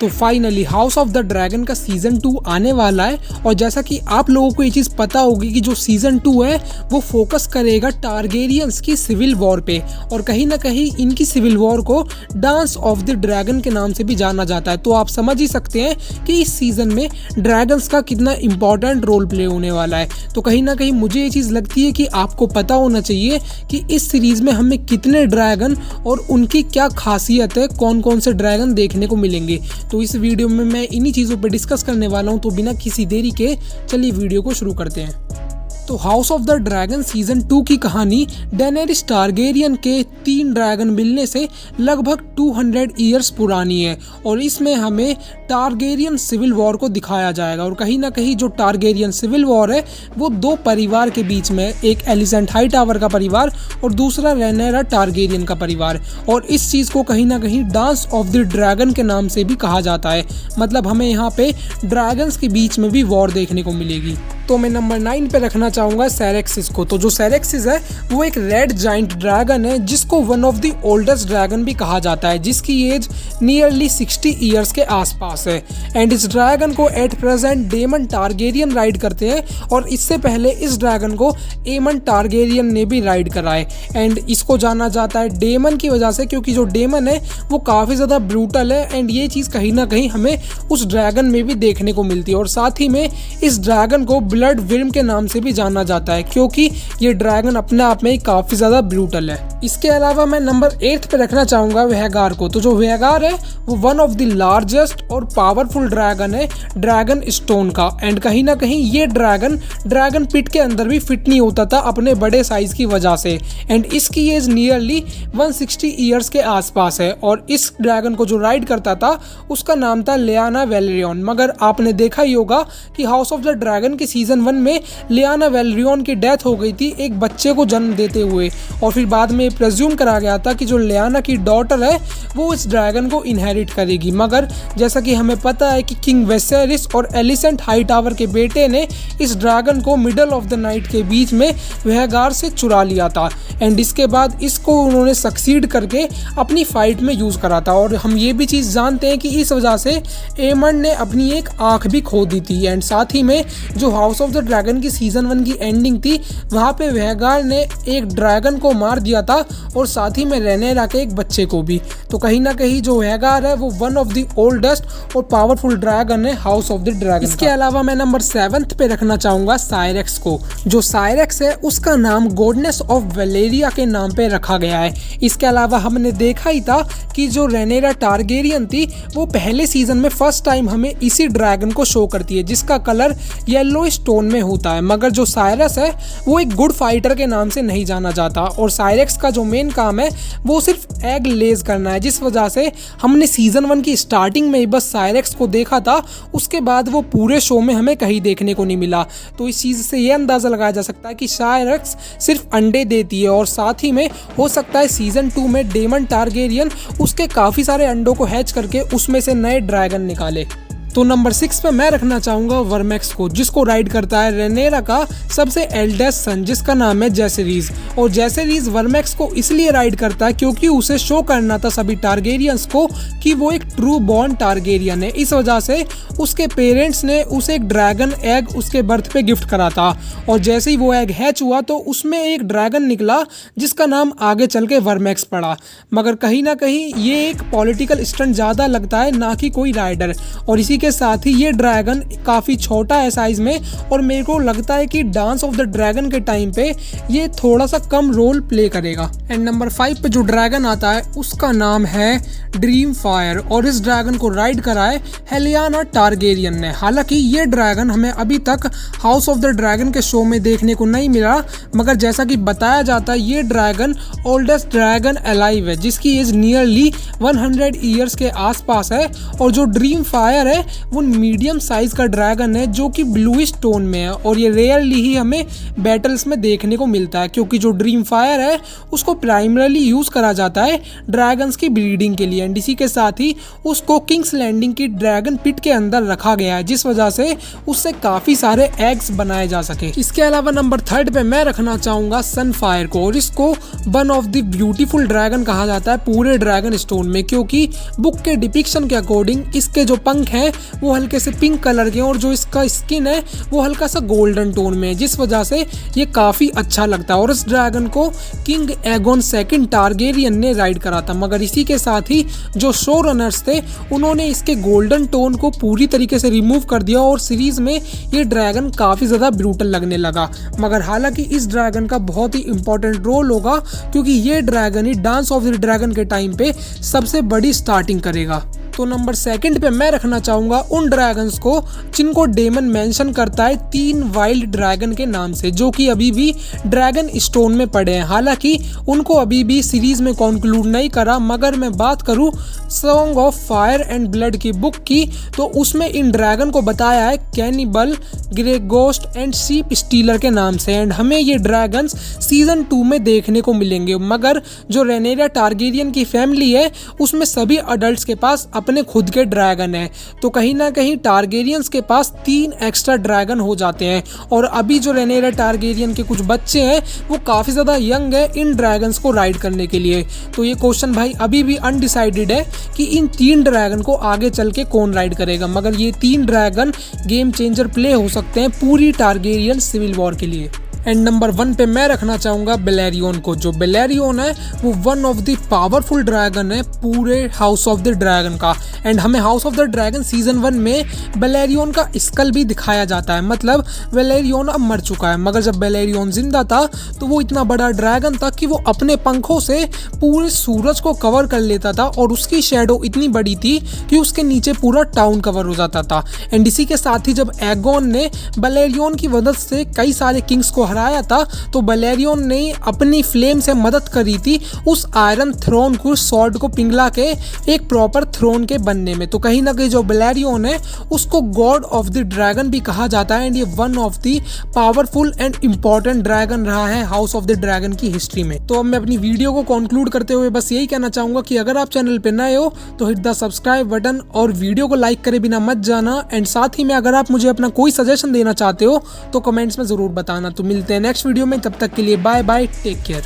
तो finally house of the dragon का season 2 आने वाला है और जैसा कि आप लोगों को ये चीज़ पता होगी कि जो सीजन 2 है वो फोकस करेगा टारगेरियंस की सिविल वॉर पे और कहीं ना कहीं इनकी सिविल वॉर को डांस ऑफ द ड्रैगन के नाम से भी जाना जाता है। तो आप समझ ही सकते हैं कि इस सीजन में ड्रैगन्स का कितना इंपॉर्टेंट रोल प्ले होने वाला है। तो कहीं ना कहीं मुझे ये चीज़ लगती है कि आपको पता होना चाहिए कि इस सीरीज में हमें कितने ड्रैगन और उनकी क्या खासियत है, कौन कौन से ड्रैगन देखने को मिलेंगे। तो इस वीडियो में मैं इन्हीं चीज़ों पर डिस्कस करने वाला हूँ। तो बिना किसी देरी के चलिए वीडियो को शुरू करते हैं। तो house of the dragon season 2 की कहानी डेनेरिस टारगेरियन के 3 ड्रैगन मिलने से लगभग 200 ईयर्स पुरानी है और इसमें हमें टारगेरियन सिविल वॉर को दिखाया जाएगा। और कहीं ना कहीं जो टारगेरियन सिविल वॉर है वो 2 परिवार के बीच में, एक एलिसेंट हाईटावर का परिवार और दूसरा रेनेरा टारगेरियन का परिवार। और इस चीज़ को कहीं ना कहीं डांस ऑफ द ड्रैगन के नाम से भी कहा जाता है। मतलब हमें यहाँ पे ड्रैगन्स के बीच में भी वॉर देखने को मिलेगी। तो मैं नंबर 9 पे रखना चाहूँगा सेरेक्सिस को। तो जो सेरेक्सिस है वो एक रेड जाइंट ड्रैगन है जिसको one of the oldest dragon भी कहा जाता है, जिसकी एज नियरली 60 ईयर्स के आसपास है। एंड इस ड्रैगन को at present Daemon Targaryen ride करते हैं और इससे पहले इस ड्रैगन को एमन टारगेरियन ने भी राइड करा है। एंड इसको जाना जाता है डेमन की वजह से, क्योंकि जो डेमन है वो काफ़ी ज़्यादा ब्रूटल है एंड ये चीज़ कहीं ना कहीं हमें उस ड्रैगन में भी देखने को मिलती है। और साथ ही में इस ड्रैगन को ब्लड विर्म के नाम से भी जाना जाता है क्योंकि ये ड्रैगन अपने आप में ही काफी ज्यादा ब्रूटल है। इसके अलावा मैं नंबर 8 पे रखना चाहूंगा वेहगार को। तो जो वेहगार है वो वन ऑफ द लार्जेस्ट और पावरफुल ड्रैगन है ड्रैगन स्टोन का। एंड कहीं ना कहीं ये ड्रैगन पिट के अंदर भी फिट नहीं होता था अपने बड़े साइज की वजह से। एंड इसकी एज नियरली 160 ईयर्स के आसपास है और इस ड्रैगन को जो राइड करता था उसका नाम था लियाना वेलरियन। मगर आपने देखा ही होगा कि हाउस ऑफ द ड्रैगन के सीजन 1 में लियाना वेलरियन की डेथ हो गई थी एक बच्चे को जन्म देते हुए और फिर बाद में प्रेज्यूम करा गया था कि जो लियाना की डॉटर है वो इस ड्रैगन को इनहेरिट करेगी। मगर जैसा कि हमें पता है कि किंग वेसेरिस और एलिसेंट हाईटावर के बेटे ने इस ड्रैगन को मिडल ऑफ द नाइट के बीच में वेहगार से चुरा लिया था। एंड इसके बाद इसको उन्होंने सक्सीड करके अपनी फाइट में यूज करा था। और हम ये भी चीज़ जानते हैं कि इस वजह से एमन ने अपनी एक आंख भी खो दी थी। एंड साथ ही में जो हाउस ऑफ द ड्रैगन की सीजन 1 की एंडिंग थी वहाँ पे वेहगार ने एक ड्रैगन को मार दिया था और साथ ही में रेनेरा के एक बच्चे को भी। तो कहीं ना कहीं जो वेहगार है वो वन ऑफ द ओल्डेस्ट और पावरफुल ड्रैगन है हाउस ऑफ द ड्रैगन। इसके अलावा मैं नंबर 7 पे रखना चाहूंगा साइरेक्स को। जो साइरेक्स है उसका नाम गॉडनेस ऑफ वेलेरिया के नाम पे रखा गया है। इसके अलावा हमने देखा ही था कि जो रेनेरा टारगेरियन थी वो पहले सीजन में फर्स्ट टाइम हमें इसी ड्रैगन को शो करती है जिसका कलर येलो स्टोन में होता है। मगर जो साइरस है वो एक गुड फाइटर के नाम से नहीं जाना जाता और साइरेक्स का जो मेन काम है वो सिर्फ एग लेज करना है, जिस वजह से हमने सीजन 1 की स्टार्टिंग में ही बस साइरेक्स को देखा था। उसके बाद वो पूरे शो में हमें कहीं देखने को नहीं मिला। तो इस चीज़ से ये अंदाज़ा लगाया जा सकता है कि साइरेक्स सिर्फ अंडे देती है और साथ ही में हो सकता है सीजन 2 में डेमन टारगेरियन उसके काफ़ी सारे अंडों को हैच करके उसमें से नए ड्रैगन निकाले। तो नंबर 6 पे मैं रखना चाहूँगा वर्मैक्स को, जिसको राइड करता है रेनेरा का सबसे एल्डेस्ट सन जिसका नाम है जेसेरीज। और जेसेरीज वर्मैक्स को इसलिए राइड करता है क्योंकि उसे शो करना था सभी टारगेरियंस को कि वो एक ट्रू बॉर्न टारगेरियन है। इस वजह से उसके पेरेंट्स ने उसे एक ड्रैगन एग उसके बर्थ पे गिफ्ट करा था और जैसे ही वो एग हैच हुआ तो उसमें एक ड्रैगन निकला जिसका नाम आगे चल के वर्मैक्स पड़ा। मगर कहीं ना कहीं ये एक पॉलिटिकल स्टंट ज़्यादा लगता है, ना कि कोई राइडर। और इसी के साथ ही ये ड्रैगन काफ़ी छोटा है साइज में और मेरे को लगता है कि डांस ऑफ द ड्रैगन के टाइम पे ये थोड़ा सा कम रोल प्ले करेगा। एंड नंबर 5 पे जो ड्रैगन आता है उसका नाम है ड्रीम फायर और इस ड्रैगन को राइड करा है हेलियाना टारगेरियन ने। हालांकि ये ड्रैगन हमें अभी तक हाउस ऑफ द ड्रैगन के शो में देखने को नहीं मिला, मगर जैसा कि बताया जाता है ये ड्रैगन ओल्डेस्ट ड्रैगन अलाइव है जिसकी एज नियरली 100 ईयर्स के आसपास है। और जो ड्रीम फायर है वो मीडियम साइज का ड्रैगन है जो कि ब्लूइश टोन में है और ये रेयरली ही हमें बैटल्स में देखने को मिलता है, क्योंकि जो ड्रीम फायर है उसको प्राइमरली यूज करा जाता है ड्रैगन्स की ब्रीडिंग के लिए। एंड इसी के साथ ही उसको किंग्स लैंडिंग की ड्रैगन पिट के अंदर रखा गया है, जिस वजह से उससे काफी सारे एग्स बनाए जा सके। इसके अलावा नंबर 3 पे मैं रखना चाहूंगा सनफायर को, और इसको one of the beautiful dragon कहा जाता है पूरे ड्रैगन स्टोन में, क्योंकि बुक के डिपिक्शन के अकॉर्डिंग इसके जो पंख हैं वो हल्के से पिंक कलर के और जो इसका स्किन है वो हल्का सा गोल्डन टोन में है, जिस वजह से ये काफी अच्छा लगता है। और इस ड्रैगन को किंग एगोन सेकंड टारगेरियन ने राइड करा था, मगर इसी के साथ ही जो शो रनर्स थे उन्होंने इसके गोल्डन टोन को पूरी तरीके से रिमूव कर दिया और सीरीज में ये ड्रैगन काफी ज्यादा ब्रूटल लगने लगा। मगर हालांकि इस ड्रैगन का बहुत ही इंपॉर्टेंट रोल होगा, क्योंकि ये dragon he dance of the dragon के टाइम पे सबसे बड़ी स्टार्टिंग करेगा। तो नंबर 2 पे मैं रखना चाहूंगा उन ड्रैगन्स को जिनको डेमन मेंशन करता है 3 वाइल्ड ड्रैगन के नाम से, जो कि अभी भी ड्रैगन स्टोन में पड़े हैं। हालांकि उनको अभी भी सीरीज में कंक्लूड नहीं करा, मगर मैं बात करूं song of fire and blood की बुक की, तो उसमें इन ड्रैगन को बताया है cannibal, grey ghost and sheep stealer के नाम से। एंड हमें ये ड्रैगन्स सीजन 2 में देखने को मिलेंगे, मगर जो रेनेरिया टारगेरियन की फैमिली है उसमें सभी अडल्ट्स के पास अपने खुद के ड्रैगन है, तो कहीं ना कहीं टारगेरियंस के पास 3 एक्स्ट्रा ड्रैगन हो जाते हैं। और अभी जो रेनेरिया टारगेरियन के कुछ बच्चे हैं वो काफी ज्यादा यंग है इन ड्रैगन्स को राइड करने के लिए। तो ये क्वेश्चन भाई अभी भी अनडिसाइडेड है कि इन 3 ड्रैगन को आगे चल के कौन राइड करेगा, मगर ये 3 ड्रैगन गेम चेंजर प्ले हो सकते हैं पूरी टारगेरियन सिविल वॉर के लिए। एंड नंबर 1 पे मैं रखना चाहूंगा बेलेरियन को। जो बेलेरियन है वो one of the powerful dragon है पूरे हाउस ऑफ द ड्रैगन का। एंड हमें house of the dragon season 1 में बेलेरियन का स्कल भी दिखाया जाता है, मतलब बेलेरियन अब मर चुका है, मगर जब बेलेरियन जिंदा था तो वो इतना बड़ा ड्रैगन था कि वो अपने पंखों से पूरे सूरज को कवर कर लेता था और उसकी शेडो इतनी बड़ी थी कि उसके नीचे पूरा टाउन कवर हो जाता था। एंड इसी के साथ ही जब एगोन ने बेलेरियन की मदद से कई सारे किंग्स को हराया था, तो बेलेरियन ने अपनी फ्लेम से मदद करी थी उस आयरन थ्रोन को, सॉर्ड को पिघला के एक प्रॉपर थ्रोन के बनने में। तो कहीं ना कहीं जो बेलेरियन है उसको गॉड ऑफ द ड्रैगन भी कहा जाता है, एंड ये one of the powerful and important dragon रहा है हाउस ऑफ द ड्रैगन की हिस्ट्री में। तो अब मैं अपनी वीडियो को कंक्लूड करते हुए बस यही कहना चाहूंगा कि अगर आप चैनल पे नए हो तो हिट द सब्सक्राइब बटन और वीडियो को लाइक करे बिना मत जाना। एंड साथ ही में अगर आप मुझे अपना कोई सजेशन देना चाहते हो तो कमेंट्स में जरूर बताना। तो मिलते हैं नेक्स्ट वीडियो में, तब तक के लिए बाय बाय, टेक केयर।